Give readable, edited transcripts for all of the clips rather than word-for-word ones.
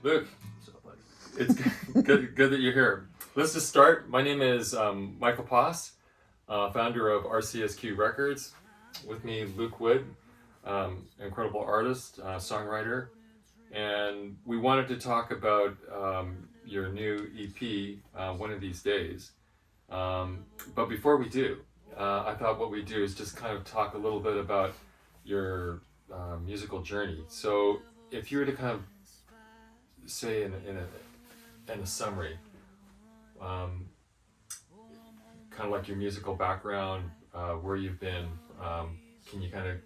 Luke, So, buddy. it's good that you're here. Let's just start. My name is Michal Pos, founder of RCSQ Records. With me, Luke Wood, incredible artist, songwriter, and we wanted to talk about your new EP, One of These Days. But before we do, I thought what we do is just kind of talk a little bit about your musical journey. So, if you were to kind of say in a summary, um, kind of like your musical background, where you've been, can you kind of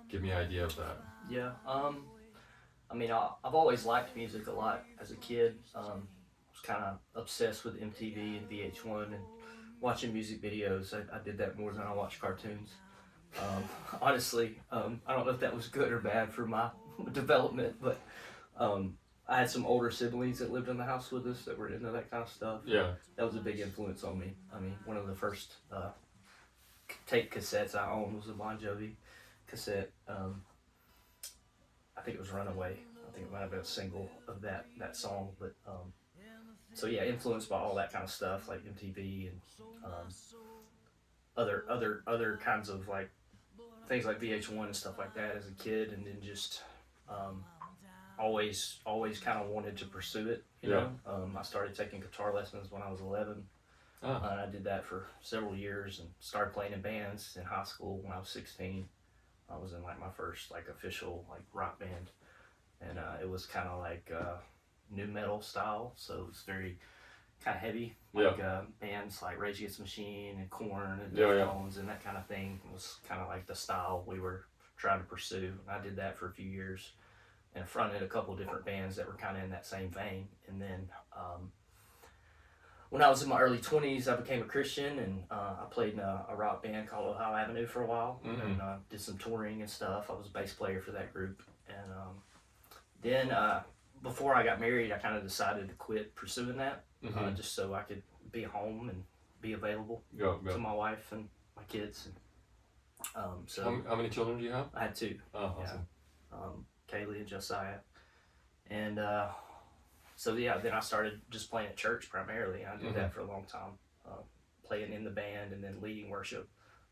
give me an idea of that? Yeah. I mean, I've always liked music a lot as a kid. Was kind of obsessed with MTV and VH1 and watching music videos. I did that more than I watched cartoons. Honestly, I don't know if that was good or bad for my development, but I had some older siblings that lived in the house with us that were into that kind of stuff. Yeah. That was a big influence on me. I mean, one of the first tape cassettes I owned was a Bon Jovi cassette. I think it was Runaway. I think it might have been a single of that song. But so yeah, influenced by all that kind of stuff like MTV and other kinds of like things like VH1 and stuff like that as a kid, and then just always kind of wanted to pursue it. You know, I started taking guitar lessons when I was 11. And I did that for several years and started playing in bands in high school when I was 16. I was in like my first like official like rock band, and it was kind of like new metal style, so it was very kind of heavy, like bands like Rage Against the Machine and Korn and Deftones and that kind of thing. It was kind of like the style we were trying to pursue. And I did that for a few years and fronted a couple of different bands that were kind of in that same vein. And then when I was in my early 20s, I became a Christian, and I played in a rock band called Ohio Avenue for a while, and did some touring and stuff. I was a bass player for that group. And then before I got married, I kind of decided to quit pursuing that, just so I could be home and be available to my wife and my kids. And, so how many children do you have? I had two. Oh, awesome. Yeah. Kaylee and Josiah. And so yeah, then I started just playing at church primarily. I did that for a long time, playing in the band and then leading worship.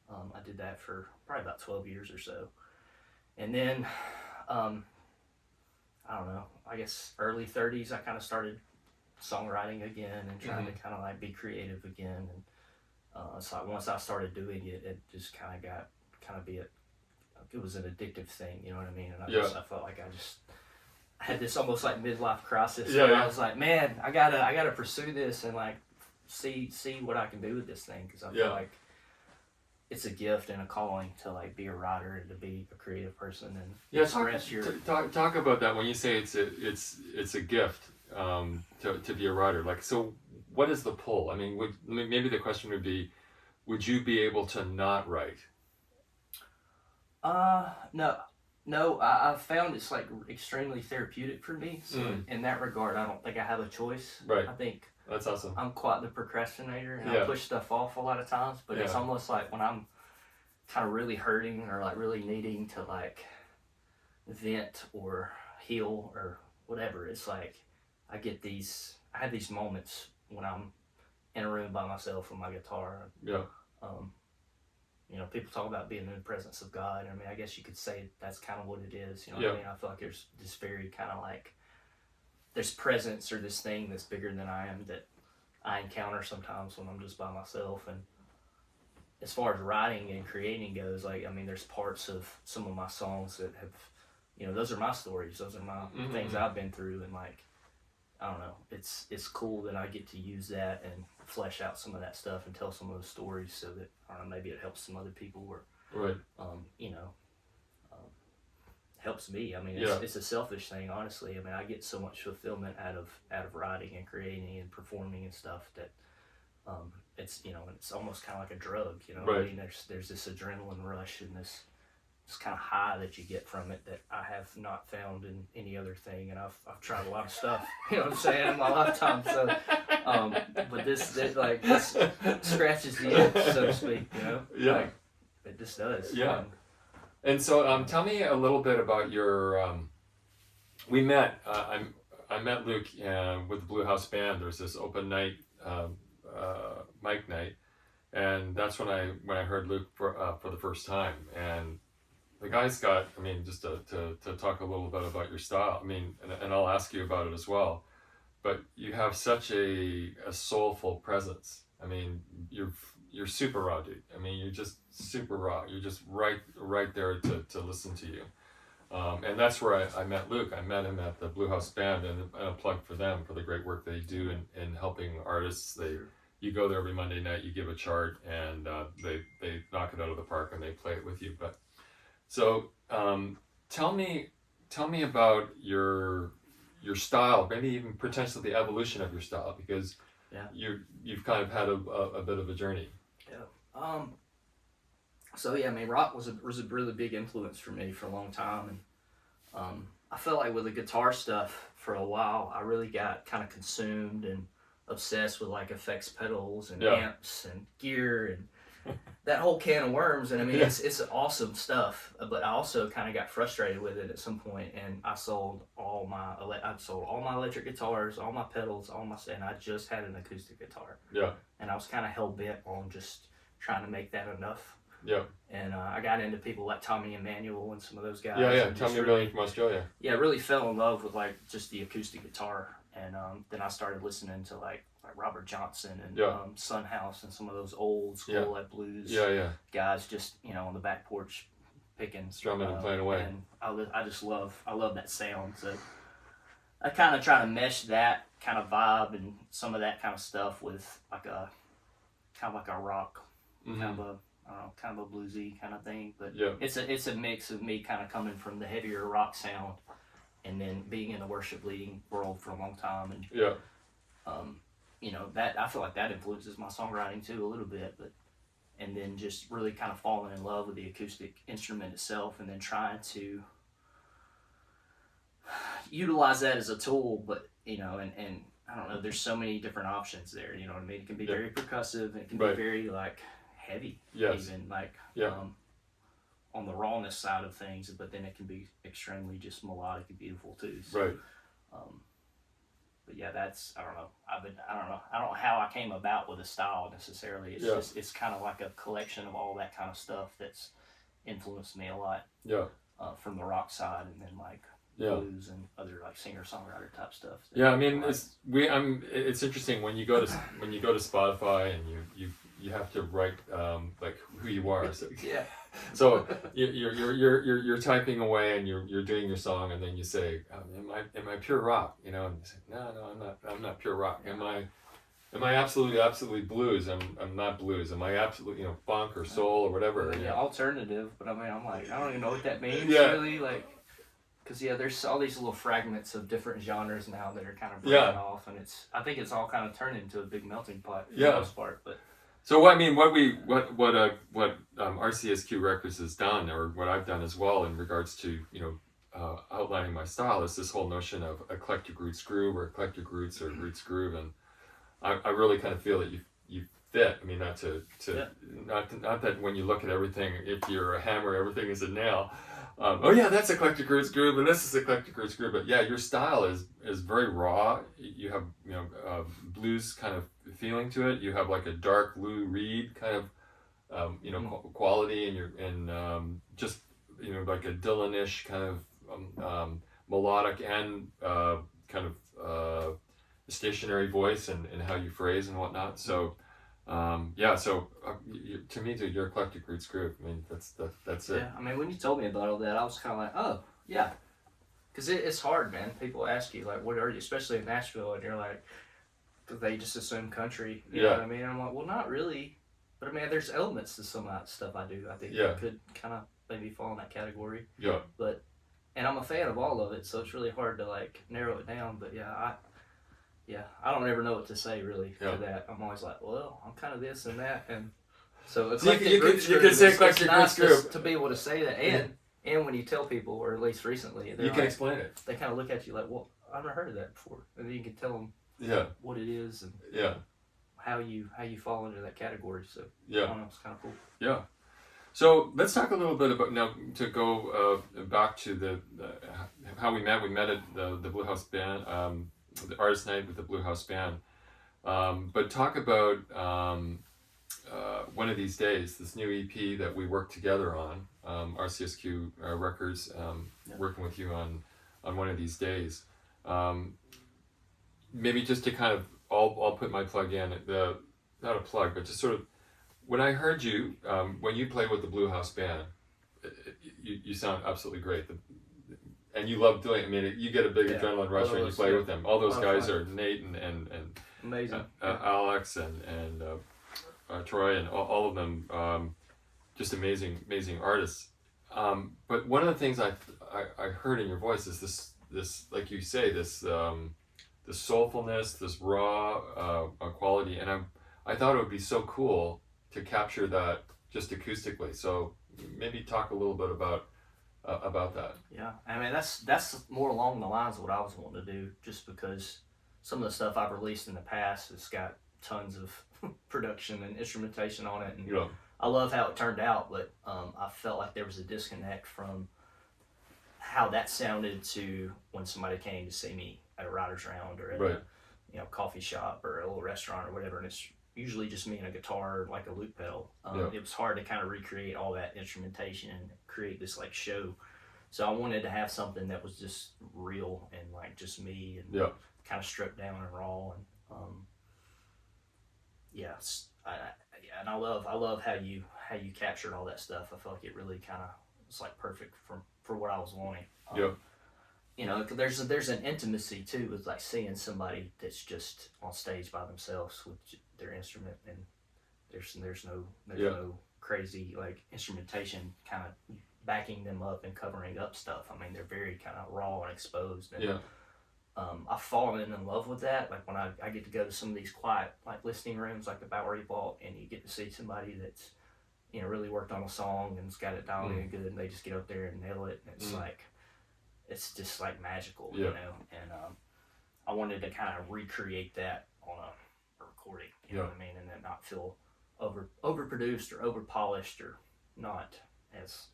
I did that for probably about 12 years or so. And then, I don't know, I guess early 30s, I kind of started songwriting again and trying to kind of like be creative again. And so once I started doing it, it just kind of got, it was an addictive thing, you know what I mean? And I felt like I had this almost like midlife crisis where I was like, man, I gotta pursue this and like see what I can do with this thing, because I feel like it's a gift and a calling to like be a writer and to be a creative person and express your. Talk about that when you say it's a gift to be a writer. Like, so what is the pull? I mean, maybe the question would be, would you be able to not write? No, I've found it's like extremely therapeutic for me. So in that regard, I don't think I have a choice. Right. I think that's awesome. I'm quite the procrastinator, and I push stuff off a lot of times. But it's almost like when I'm kind of really hurting or like really needing to like vent or heal or whatever. It's like I have these moments when I'm in a room by myself with my guitar. Yeah. You know, people talk about being in the presence of God. I mean, I guess you could say that's kind of what it is. You know what I mean? I feel like there's this very kind of like, there's presence or this thing that's bigger than I am that I encounter sometimes when I'm just by myself. And as far as writing and creating goes, like, I mean, there's parts of some of my songs that have, you know, those are my stories. Those are my things I've been through. And like, I don't know, it's cool that I get to use that and flesh out some of that stuff and tell some of those stories, so that, I don't know, maybe it helps some other people, or you know, helps me. I mean, it's a selfish thing, honestly. I mean, I get so much fulfillment out of writing and creating and performing and stuff that it's, you know, it's almost kind of like a drug, you know. I mean, there's this adrenaline rush and this kind of high that you get from it that I have not found in any other thing. And I've tried a lot of stuff, you know what I'm saying, in my lifetime. So, but this scratches the itch, so to speak, you know. Yeah. Like, it just does. Yeah. And so, tell me a little bit about your. We met. I met Luke with the Blue House Band. There's this open night, mic night, and that's when I heard Luke for the first time. And the guy's got, I mean, just to talk a little bit about your style. I mean, and I'll ask you about it as well. But you have such a soulful presence. I mean, you're super raw, dude. I mean, you're just super raw. You're just right there to listen to you. And that's where I met Luke. I met him at the Blue House Band, and a plug for them for the great work they do in helping artists. You go there every Monday night, you give a chart, and they knock it out of the park, and they play it with you. But so tell me about your style, maybe even potentially the evolution of your style, because you've kind of had a bit of a journey. Yeah. So yeah, I mean, rock was a really big influence for me for a long time, and I felt like with the guitar stuff for a while, I really got kind of consumed and obsessed with like effects pedals and amps and gear and that whole can of worms. And I mean, it's awesome stuff, but I also kind of got frustrated with it at some point, and I sold all my electric guitars, all my pedals, and I just had an acoustic guitar. Yeah. And I was kind of hell bent on just trying to make that enough. Yeah. And I got into people like Tommy Emmanuel and some of those guys. Yeah, Tommy Emmanuel from Australia. Yeah, I really fell in love with like just the acoustic guitar, and then I started listening to like Robert Johnson and Son House and some of those old school like blues guys, just on the back porch picking, strumming and playing away. And I love that sound. So I kind of try to mesh that kind of vibe and some of that kind of stuff with like a rock, kind of a bluesy kind of thing. But it's a mix of me kind of coming from the heavier rock sound and then being in the worship leading world for a long time, and that I feel like that influences my songwriting too a little bit, and then just really kind of falling in love with the acoustic instrument itself, and then trying to utilize that as a tool, but and I don't know, there's so many different options there, you know what I mean? It can be very percussive, and it can be very like heavy, even like on the rawness side of things, but then it can be extremely just melodic and beautiful too. So, but yeah, that's, I don't know how I came about with a style necessarily. It's just, it's kind of like a collection of all that kind of stuff that's influenced me a lot. From the rock side, and then like blues and other like singer-songwriter type stuff. Yeah, I mean, it's interesting when you go to Spotify and you have to write like who you are. So, so you're typing away and you're doing your song, and then you say, am I pure rock? And you say, no, I'm not pure rock. Am I absolutely blues? I'm not blues. Am I absolutely funk or soul or whatever? Alternative. But I mean, I'm like, I don't even know what that means really, like. Because there's all these little fragments of different genres now that are kind of breaking off, and I think it's all kind of turned into a big melting pot for the most part. But so what RCSQ Records has done, or what I've done as well in regards to outlining my style, is this whole notion of eclectic roots groove or eclectic roots or roots groove, and I really kind of feel that you fit. I mean, not that when you look at everything, if you're a hammer, everything is a nail. That's eclectic roots groove, and this is eclectic roots groove. But your style is very raw. You have blues kind of feeling to it. You have like a dark Lou Reed kind of quality, and just like a Dylan-ish kind of melodic and kind of stationary voice and how you phrase and whatnot. So. To me, dude, your eclectic roots groove. I mean, that's it. Yeah, I mean, when you told me about all that, I was kind of like, oh, yeah. Because it's hard, man. People ask you, like, what are you, especially in Nashville, and you're like, because they just assume country. You know what I mean? And I'm like, well, not really. But I mean, there's elements to some of that stuff I do. I think that could kind of maybe fall in that category. Yeah. And I'm a fan of all of it, so it's really hard to, like, narrow it down. But I don't ever know what to say really to that. I'm always like, well, I'm kind of this and that, and so it's like you could say eclectic roots groove to be able to say that, and when you tell people, or at least recently, you can explain it. They kind of look at you like, well, I've never heard of that before, and then you can tell them what it is and how you fall into that category. So I don't know, it's kind of cool. Yeah. So let's talk a little bit about now to go back to the how we met. We met at the Blue House Band, the artist night with the Blue House Band. But talk about one of these days, this new EP that we worked together on, RCSQ Records, working with you on one of these days. Maybe just to kind of, I'll put my plug in, not a plug, but just sort of, when I heard you, when you play with the Blue House Band, you sound absolutely great. And you love doing it. I mean, you get a big adrenaline rush when you play with them. All those guys are Nate and amazing. Alex and Troy and all of them, just amazing artists. But one of the things I heard in your voice is this like you say, this soulfulness, this raw quality, and I thought it would be so cool to capture that just acoustically. So maybe talk a little bit about that. Yeah, I mean that's more along the lines of what I was wanting to do, just because some of the stuff I've released in the past has got tons of production and instrumentation on it, and I love how it turned out, but I felt like there was a disconnect from how that sounded to when somebody came to see me at a writer's round or at a coffee shop or a little restaurant or whatever, and it's usually just me and a guitar, like a loop pedal. It was hard to kind of recreate all that instrumentation and create this like show. So I wanted to have something that was just real and like just me and kind of stripped down and raw. And and I love how you captured all that stuff. I feel like it really kind of was like perfect for what I was wanting. You know, there's an intimacy too with like seeing somebody that's just on stage by themselves with their instrument, and there's no crazy like instrumentation kind of backing them up and covering up stuff. I mean, they're very kind of raw and exposed. And, I've fallen in love with that. Like when I get to go to some of these quiet like listening rooms, like the Bowery Vault, and you get to see somebody that's really worked on a song and it's got it dialed in good, and they just get up there and nail it, and it's like. It's just like magical, you know, and I wanted to kind of recreate that on a recording, you know what I mean, and then not feel overproduced or over polished or not as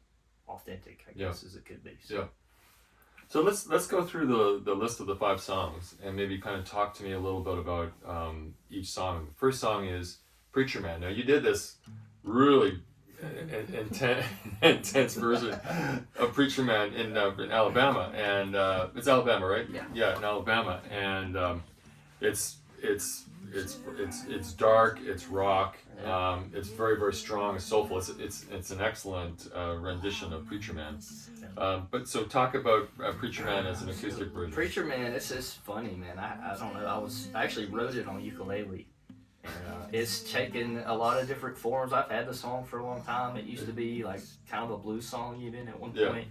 authentic, I guess, as it could be. So let's go through the list of the 5 songs and maybe kind of talk to me a little bit about each song. The first song is Preacher Man. Now you did this really intense version of Preacher Man in Alabama, and it's Alabama, right? Yeah, in Alabama, and it's dark, it's rock, it's very, very strong, soulful. It's an excellent rendition of Preacher Man. But so talk about Preacher Man as an acoustic version. Preacher Man, it's just funny, man. I don't know. I actually wrote it on ukulele. And it's taken a lot of different forms. I've had the song for a long time. It used to be like kind of a blues song even at one point.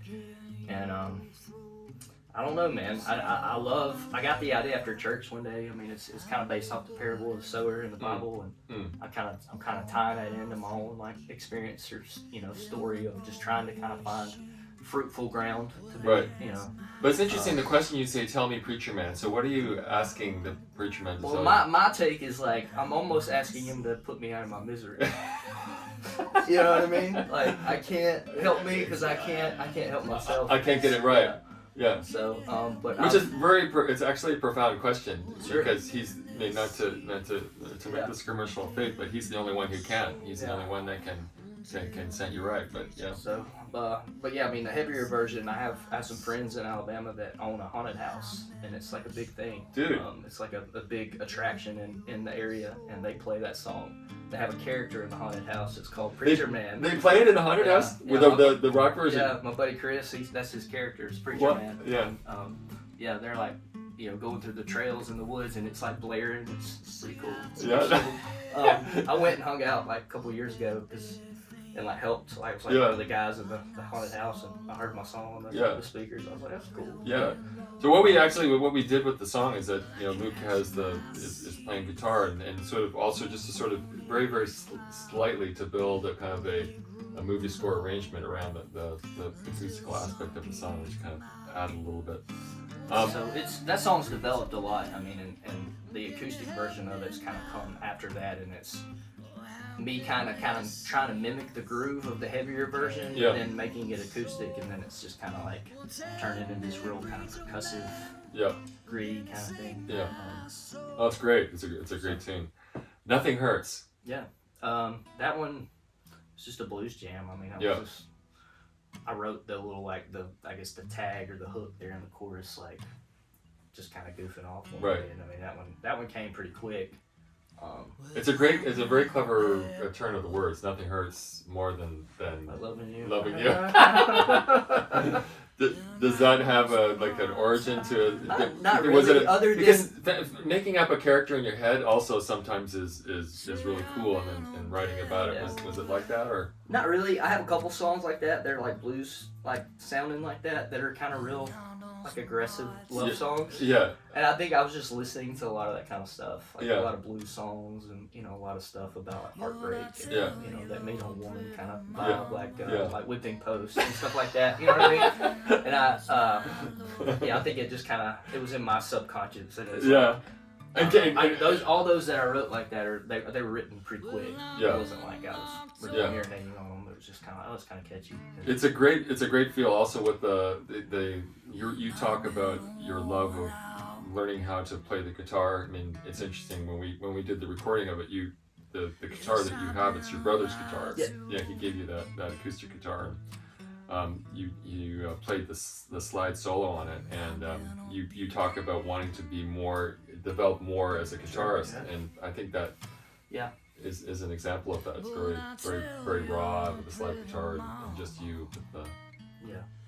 And I don't know, man. I got the idea after church one day. I mean, it's kind of based off the parable of the sower in the Bible, and I'm kind of tying that into my own like experience or story of just trying to kind of find fruitful ground to be, But it's interesting, the question you say, tell me Preacher Man. So what are you asking the Preacher Man to tell you? Well, my take is like, I'm almost asking him to put me out of my misery. You know what I mean? Like, I can't help me because I can't help myself. I can't get it right. Yeah. So, but which is it's actually a profound question, because he's not to make this commercial fake, but he's the only one who can. He's the only one that can set you right. But yeah. So, but yeah, I mean, the heavier version, I have some friends in Alabama that own a haunted house, and it's like a big thing. Dude. It's like a big attraction in the area, and they play that song. They have a character in the haunted house. It's called Preacher Man. They play it in the haunted house with the rock version. Yeah, my buddy Chris, that's his character. It's Preacher Man. Yeah. They're like, going through the trails in the woods, and it's like blaring. It's pretty cool. I went and hung out like a couple years ago and like helped. Like, it was like one of the guys in the haunted house, and I heard my song on the speakers. I was like, that's cool. Yeah. So what we did with the song is that Luke is playing guitar and sort of also just to sort of very, very slightly to build a kind of a movie score arrangement around the acoustical aspect of the song, which kind of added a little bit. So that song's developed a lot. I mean, and the acoustic version of it's kind of come after that, and it's me kind of trying to mimic the groove of the heavier version, Yeah. and then making it acoustic, and then it's just kind of like turning into this real kind of percussive, Yeah. gritty kind of thing. Yeah. Oh, it's great. It's a great tune. Nothing Hurts. Yeah. That one was just a blues jam. I mean, I wrote the little like the tag or the hook there in the chorus, like just kind of goofing off one Right. way. And I mean that one came pretty quick. It's a very clever turn of the words. Nothing hurts more than Loving you. Loving you. Does that have an origin to it? Not really. Because making up a character in your head also sometimes is really cool, and writing about it was it like that or? Not really. I have a couple songs like that. They're like blues, like sounding like that are kind of real, like aggressive love songs. Yeah. And I think I was just listening to a lot of that kind of stuff, like Yeah. a lot of blues songs, and a lot of stuff about like heartbreak, and, Yeah. That made a woman kind of Yeah. vibe, like whipping post and stuff like that. You know what I mean? And I think it just it was in my subconscious. And it was Yeah. all those that I wrote like that they were written pretty quick. Yeah. It wasn't like I was marinating on them. It was just kind of catchy. It's a great feel also with you talk about your love of learning how to play the guitar. I mean, it's interesting when we did the recording of it, the guitar that you have, it's your brother's guitar. Yeah, he gave you that acoustic guitar. You played the slide solo on it, and you talk about wanting to be develop more as a guitarist, and I think that is an example of that. It's very very raw with the slide guitar and just you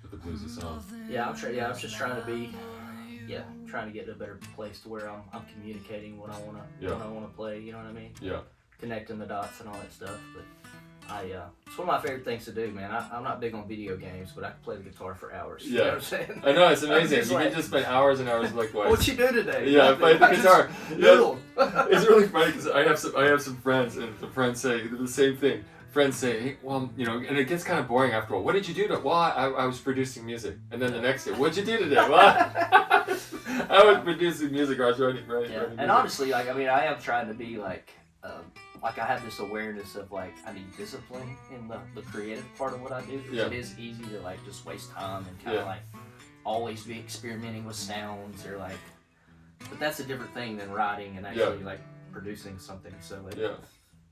with the bluesy song. Yeah, I was just trying to be trying to get to a better place to where I'm communicating what I wanna play. You know what I mean? Yeah. Connecting the dots and all that stuff, but. It's one of my favorite things to do, man. I'm not big on video games, but I can play the guitar for hours. Yeah. You know what I'm saying? I know, it's amazing. You can just spend hours and hours likewise. What'd you do today? Yeah, I played the guitar. Noodle. It's really funny because I have some friends, and the friends say the same thing. Friends say, hey, well, and it gets kind of boring after a while. What did you do? Well, I was producing music. And then the next day, what'd you do today? Well, I was producing music. I was writing music. And honestly, I am trying to be like I have this awareness of I need discipline in the creative part of what I do. Because it is easy to just waste time and kind of always be experimenting with sounds or but that's a different thing than writing and actually producing something. So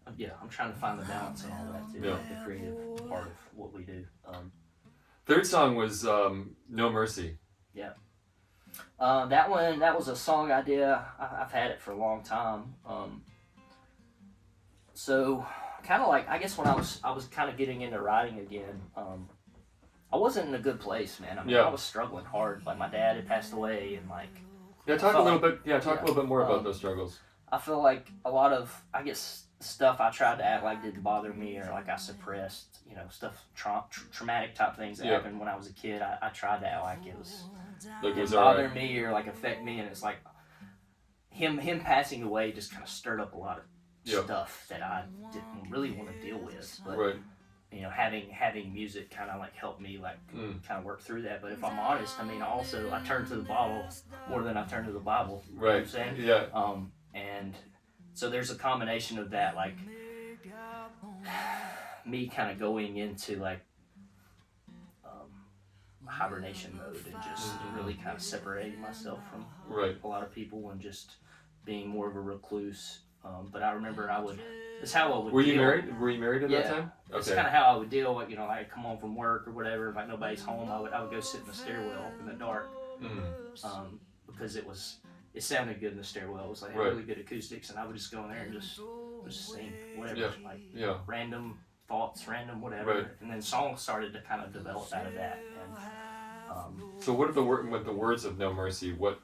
I'm trying to find the balance and all that too, the creative part of what we do. Third song was No Mercy. Yeah. That was a song idea. I've had it for a long time. So, kind of I guess when I was kind of getting into writing again, I wasn't in a good place, man. I mean, I was struggling hard. My dad had passed away, and talk a little bit more about those struggles. I feel like a lot of stuff I tried to act like didn't bother me, or I suppressed, stuff traumatic type things that happened when I was a kid. I tried to act like it was bother me or affect me, and it's him passing away just kind of stirred up a lot of stuff that I didn't really want to deal with, but having music kind of helped me kind of work through that. But if I'm honest, I turn to the bottle more than I turn to the Bible. You know what I'm saying? Yeah. And so there's a combination of that, me kind of going into hibernation mode and just really kind of separating myself from a lot of people and just being more of a recluse. But I remember it's how I would Were you deal. married? Were you married at that time? Okay. It's kind of how I would deal. I'd come home from work or whatever, nobody's home. I would go sit in the stairwell in the dark, because it sounded good in the stairwell. It was had really good acoustics, and I would just go in there and just sing whatever, random thoughts, random whatever, and then songs started to kind of develop out of that. And so what are with the words of No Mercy? What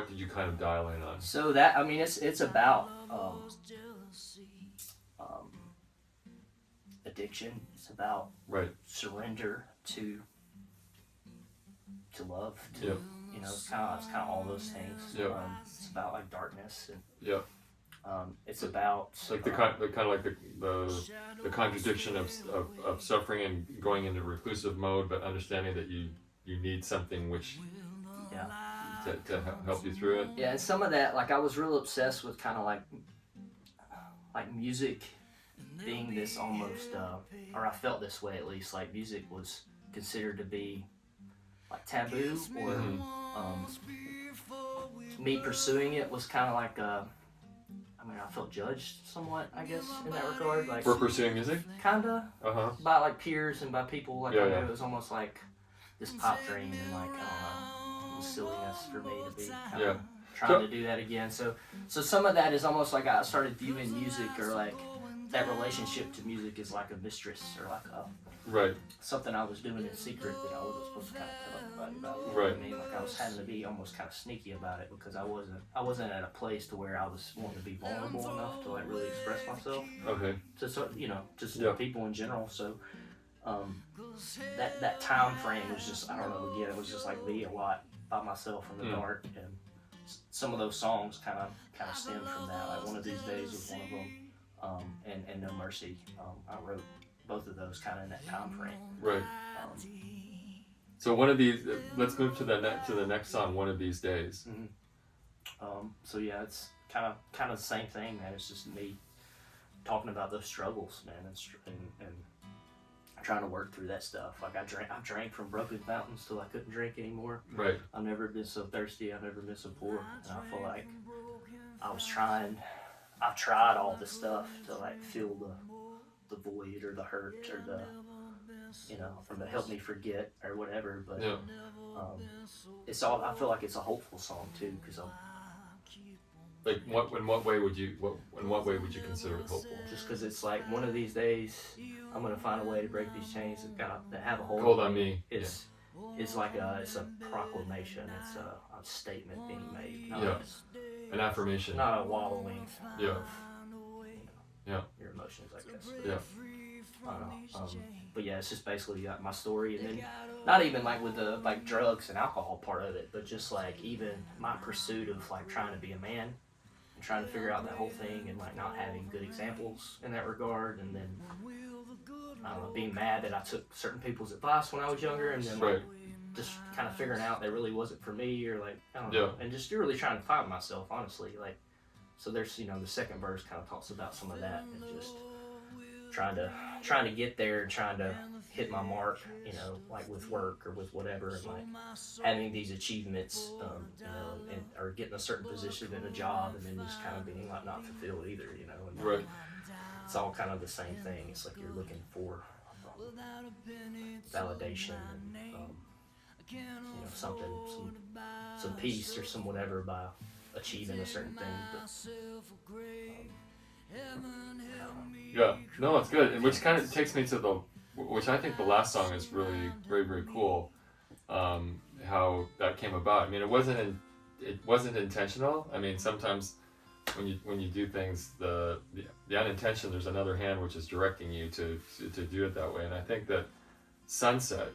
did you kind of dial in on? So that it's about addiction. It's about surrender to love. It's kind of all those things. It's about darkness and it's about the contradiction of suffering and going into reclusive mode, but understanding that you need something which to help you through it. Yeah, and some of that I was real obsessed with kind of like music being this almost, or I felt this way at least, like music was considered to be like taboo, or me pursuing it was kind of like I mean, I felt judged somewhat, I guess, in that regard. Like for pursuing music? Kinda. Uh-huh. By like peers and by people. Like Yeah, I knew yeah. it was almost like this pop dream, and like I don't know, it was silliness for me to be kind of trying to do that again. So some of that is almost like I started viewing music, or like that relationship to music is like a mistress, or like Right. something I was doing in secret that I wasn't supposed to kind of tell everybody about. You know Right. what I mean? Like I was having to be almost kind of sneaky about it, because I wasn't at a place to where I was wanting to be vulnerable enough to like really express myself. Okay. To you know, just people in general. So that time frame was just, I don't know, again, it was just like me a lot by myself in the dark, and some of those songs kind of stemmed from that. Like One of These Days was one of them, and No Mercy. I wrote both of those kind of in that time frame. Right. So one of these, let's move to the next song, One of These Days. So yeah, it's kind of the same thing, man. It's just me talking about those struggles, man, and trying to work through that stuff. Like I drank from broken fountains till I couldn't drink anymore. Right. I've never been so thirsty. I've never been so poor. And I feel like I've tried all this stuff to like fill the void or the hurt or the, you know, from to help me forget or whatever. But it's all, I feel like it's a hopeful song too, because I'm like, in what way would you consider it hopeful? Just because it's like, one of these days I'm gonna find a way to break these chains that have a hold on me. It's like it's a proclamation. It's a statement being made. An affirmation. Not a wallowing. Yeah. Your emotions, I guess. Yeah. But yeah, it's just basically my story, and then not even like with the like drugs and alcohol part of it, but just like even my pursuit of like trying to be a man and trying to figure out that whole thing, and like not having good examples in that regard, and then I don't know, being mad that I took certain people's advice when I was younger, and then like just kind of figuring out that really wasn't for me, or like I don't know, and just really trying to find myself, honestly. Like, so there's, you know, the second verse kind of talks about some of that, and just trying to get there, and trying to hit my mark, you know, like with work or with whatever, and like having these achievements, you know, and or getting a certain position in a job, and then just kind of being like not fulfilled either, you know. And it's all kind of the same thing. It's like you're looking for validation and you know, some peace or some whatever by achieving a certain thing. But, no, it's good, and which kind of takes me to which I think the last song is really very, very cool. How that came about. I mean, it wasn't intentional. I mean, sometimes when you do things, the unintentional, there's another hand which is directing you to do it that way. And I think that Sunset,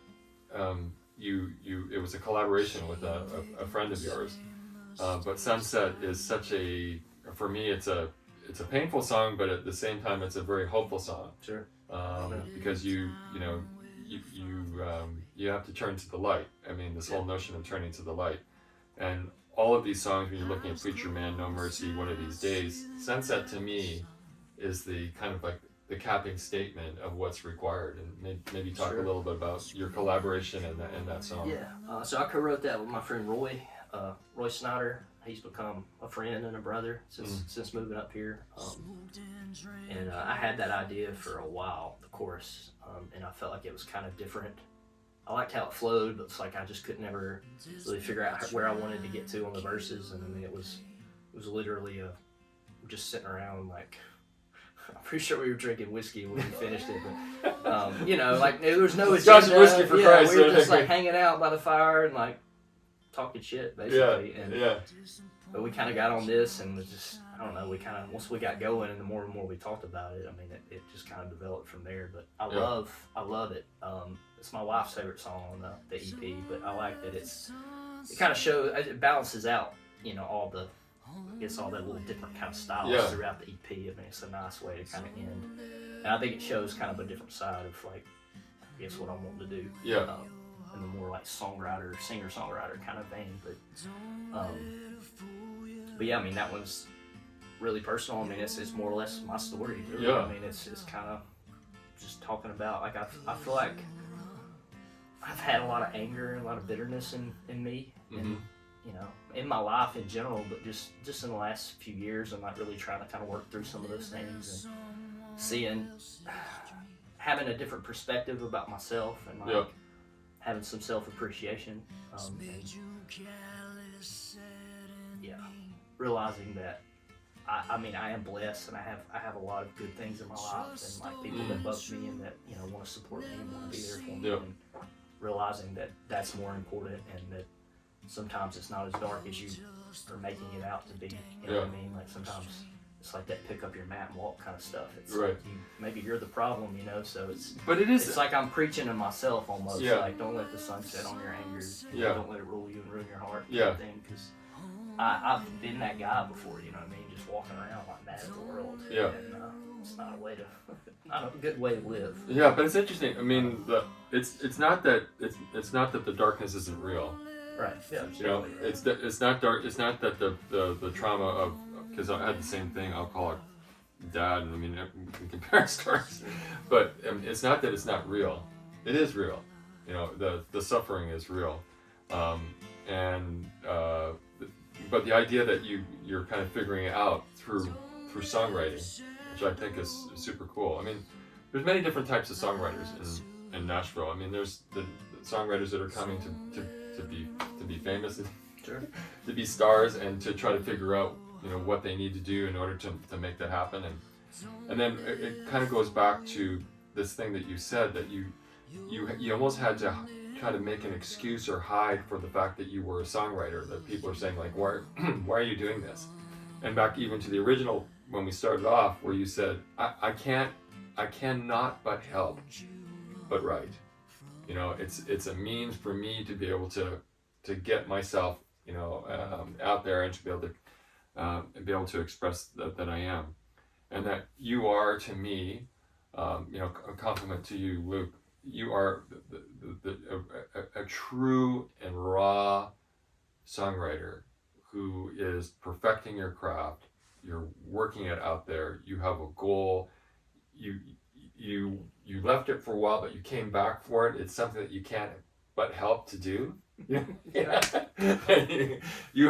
it was a collaboration with a friend of yours. But Sunset is for me, it's a painful song, but at the same time, it's a very hopeful song. Sure. Because you have to turn to the light. I mean, this whole notion of turning to the light, and all of these songs, when you're looking at Preacher Man, No Mercy, One of These Days, Sunset to me is the kind of like the capping statement of what's required. And maybe talk a little bit about your collaboration in that song. Yeah. So I co-wrote that with my friend Roy Snyder. He's become a friend and a brother since moving up here. And I had that idea for a while, the chorus, and I felt like it was kind of different. I liked how it flowed, but it's like I just could never really figure out where I wanted to get to on the verses. And I mean, it was literally just sitting around, like, I'm pretty sure we were drinking whiskey when we finished it, but you know, like there was no agenda. Whiskey for Christ. We were just like hanging out by the fire and like talking shit, basically. But we kind of got on this, and was just, I don't know, once we got going, and the more and more we talked about it, I mean, it just kind of developed from there. But I love it. It's my wife's favorite song on the EP, but I like that it kind of shows, it balances out, you know, all that little different kind of styles throughout the EP. I mean, it's a nice way to kind of end. And I think it shows kind of a different side of, like, I guess what I'm wanting to do. Yeah. In the more like songwriter, singer-songwriter kind of vein. But yeah, I mean, that one's really personal. I mean, it's more or less my story, really. Yeah. I mean, it's kind of just talking about, like, I feel like I've had a lot of anger and a lot of bitterness in me, and you know, in my life in general, but just in the last few years, I'm not really trying to kind of work through some of those things and having a different perspective about myself, and like having some self-appreciation, and realizing that I mean, I am blessed, and I have a lot of good things in my life, and like people that love me and that, you know, want to support me and want to be there for me, and realizing that that's more important, and that sometimes it's not as dark as you are making it out to be. You know what I mean? Like sometimes it's like that pick up your mat and walk kind of stuff. It's like maybe you're the problem, you know. So it's like I'm preaching to myself almost. Like, don't let the sun set on your anger. You know, don't let it rule you and ruin your heart. Kind of thing, because I've been that guy before. You know what I mean? Just walking around like mad at the world. And it's not a good way to live. Yeah, but it's interesting. I mean, it's not that the darkness isn't real. Right. Yeah. You know, it's not dark. It's not that the trauma of, because I had the same thing. I'll call it dad. I mean, we can compare stories, but it's not that it's not real. It is real. You know, the suffering is real, but the idea that you're kind of figuring it out through songwriting, which I think is super cool. I mean, there's many different types of songwriters in Nashville. I mean, there's the songwriters that are coming to be famous, to be stars, and to try to figure out, you know, what they need to do in order to make that happen. And then it kind of goes back to this thing that you said, that you almost had to try to make an excuse or hide for the fact that you were a songwriter, that people are saying like, why are you doing this? And back even to the original, when we started off, where you said, I cannot but help but write. You know, it's a means for me to be able to get myself, you know, out there, and to be able to express that I am, and that you are, to me, you know, a compliment to you, Luke. You are a true and raw songwriter who is perfecting your craft. You're working it out there. You have a goal. You left it for a while, but you came back for it. It's something that you can't but help to do. You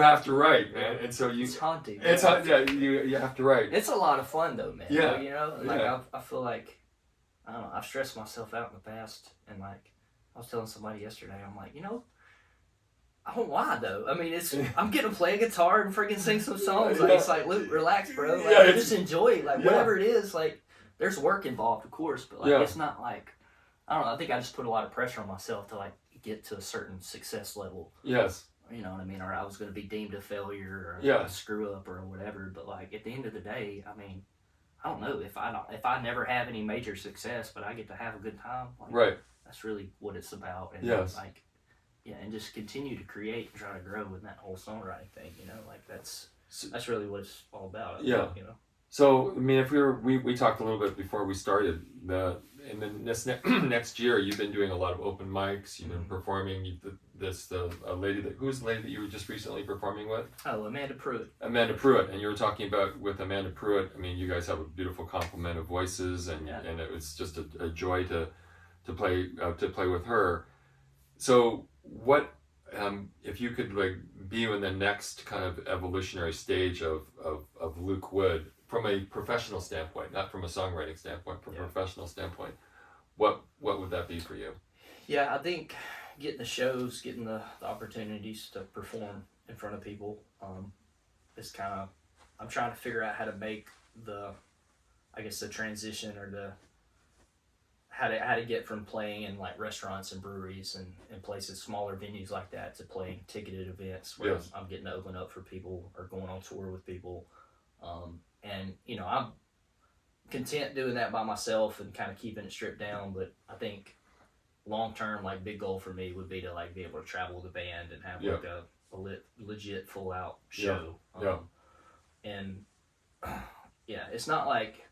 have to write, man, and so it's haunting. It's you have to write. It's a lot of fun though, man. Yeah, you know, like I feel like, I don't know, I've stressed myself out in the past, and like I was telling somebody yesterday, I'm like, you know, I don't know why though. I mean, I'm getting to play a guitar and freaking sing some songs. Like, it's like, Luke, relax, bro. Like, just enjoy it. Like, whatever it is, like, there's work involved, of course, but like, it's not like, I don't know. I think I just put a lot of pressure on myself to like get to a certain success level. Yes. You know what I mean? Or I was going to be deemed a failure, or a screw up, or whatever. But like, at the end of the day, I mean, I don't know, if I never have any major success, but I get to have a good time. Like, that's really what it's about. And like, and just continue to create and try to grow in that whole songwriting thing. You know, like that's really what it's all about. You know. So I mean, if we talked a little bit before we started, and then this next year, you've been doing a lot of open mics. You've been performing. Who's the lady that you were just recently performing with? Oh, Amanda Pruitt. Amanda Pruitt, and you were talking about with Amanda Pruitt. I mean, you guys have a beautiful complement of voices, and it was just a joy to play with her. So what, if you could like be in the next kind of evolutionary stage of Luke Wood, from a professional standpoint, not from a songwriting standpoint, from a professional standpoint, what would that be for you? Yeah, I think getting the shows, getting the opportunities to perform in front of people, is kind of, I'm trying to figure out how to make the transition, or how to get from playing in like restaurants and breweries and places, smaller venues like that, to playing ticketed events where I'm getting to open up for people or going on tour with people. And you know, I'm content doing that by myself and kind of keeping it stripped down, but I think long term, like, big goal for me would be to like be able to travel with a band and have like a legit full out show. And it's not like,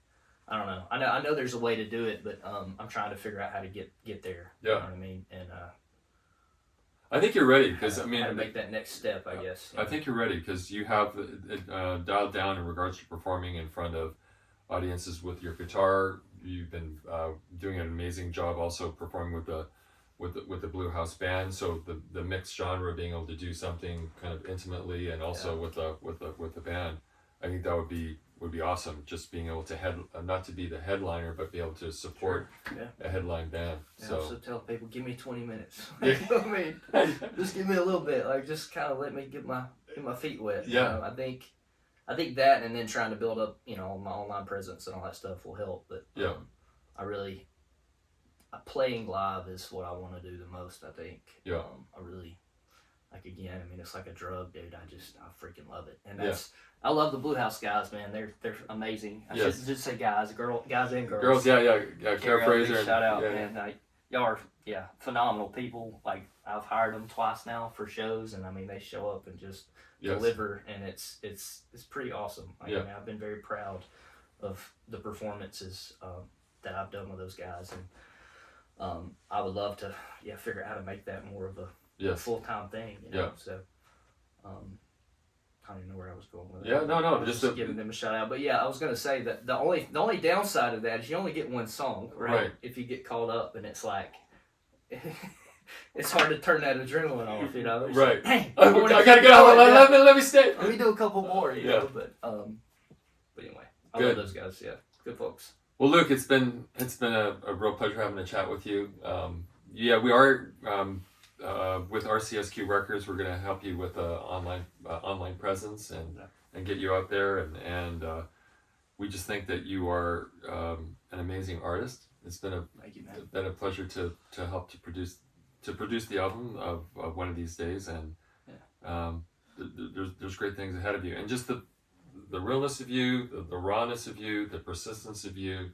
I don't know. I know there's a way to do it, but I'm trying to figure out how to get there. You know what I mean? And I think you're ready because I mean, how to make that next step, I guess. I think you're ready because you have it dialed down in regards to performing in front of audiences with your guitar. You've been doing an amazing job also performing with the Blue House Band. So the mixed genre, being able to do something kind of intimately and also with the band, I think that would be awesome. Just being able to not to be the headliner, but be able to support a headline band. And So also tell people, give me 20 minutes. Yeah. You know what I mean? Just give me a little bit. Like, just kind of let me get my feet wet. Yeah. You know? I think that, and then trying to build up, you know, my online presence and all that stuff will help. But playing live is what I want to do the most. I think. Yeah. I really, like, again, I mean, it's like a drug, dude. I freaking love it, and that's. I love the Blue House guys, man. They're amazing. I should just say guys and girls. Girls, yeah. Kara Fraser. Shout out, man. Y'all are phenomenal people. Like, I've hired them twice now for shows, and I mean, they show up and just deliver, and it's pretty awesome. I mean, I've been very proud of the performances that I've done with those guys, and I would love to figure out how to make that more of a full-time thing. You know? So. I don't even know where I was going with it. Yeah, no, just giving them a shout out. But yeah, I was gonna say that the only downside of that is you only get one song, right? If you get called up, and it's like it's hard to turn that adrenaline off, you know. It's right. Like, hey, I gotta go. Let me stay. Let me do a couple more, you know. But anyway, I love those guys. Yeah, good folks. Well, Luke, it's been a real pleasure having a chat with you. We are. With RCSQ Records, we're going to help you with online presence and get you out there, and we just think that you are an amazing artist. It's been a pleasure to help to produce the album of one of these days, and there's great things ahead of you, and just the realness of you, the rawness of you, the persistence of you.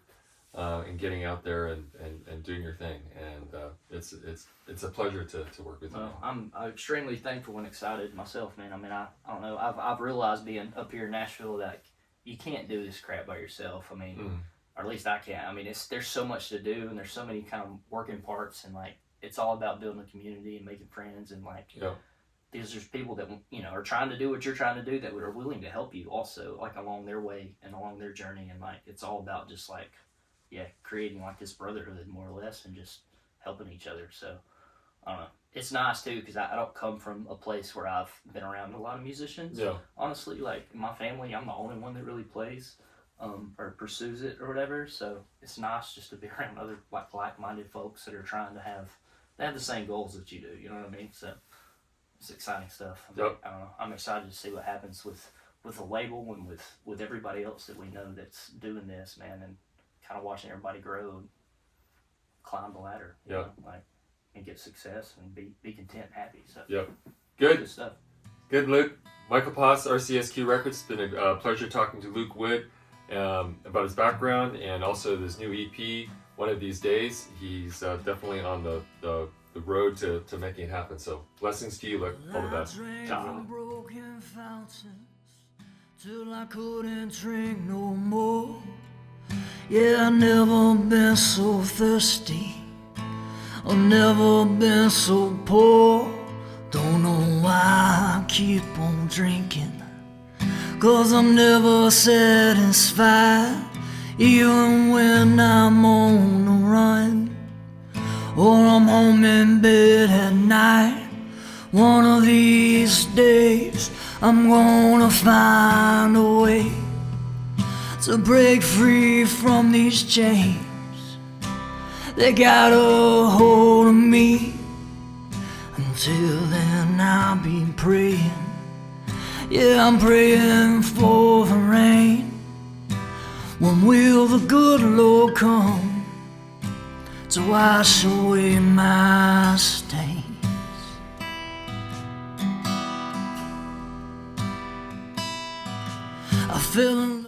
And getting out there and doing your thing, and it's a pleasure to work with you. Well, I'm extremely thankful and excited myself, man. I mean, I don't know. I've realized being up here in Nashville that you can't do this crap by yourself. I mean, or at least I can't. I mean, there's so much to do, and there's so many kind of working parts, and like it's all about building a community and making friends, and like there's people that are trying to do what you're trying to do that are willing to help you also, like along their way and along their journey, and like it's all about just like. Creating like this brotherhood more or less and just helping each other. So, I don't know. It's nice too because I don't come from a place where I've been around a lot of musicians. Yeah. Honestly, like in my family, I'm the only one that really plays or pursues it or whatever. So, it's nice just to be around other like-minded folks that are trying to have the same goals that you do. You know what I mean? So, it's exciting stuff. I don't know. I'm excited to see what happens with the label and with everybody else that we know that's doing this, man. And kind of watching everybody grow and climb the ladder, you know, like, and get success and be content and happy. So, good stuff. Good, Luke. Michal Pos, RCSQ Records. It's been a pleasure talking to Luke Wood about his background and also this new EP. One of these days, he's definitely on the road to making it happen. So, blessings to you, Luke. All the best. Broken fountains till I couldn't drink no more. Yeah, I've never been so thirsty, I've never been so poor. Don't know why I keep on drinking, 'cause I'm never satisfied, even when I'm on the run, or I'm home in bed at night. One of these days I'm gonna find a way to break free from these chains. They got a hold of me. Until then I'll be praying. Yeah, I'm praying for the rain. When will the good Lord come to wash away my stains? I fell in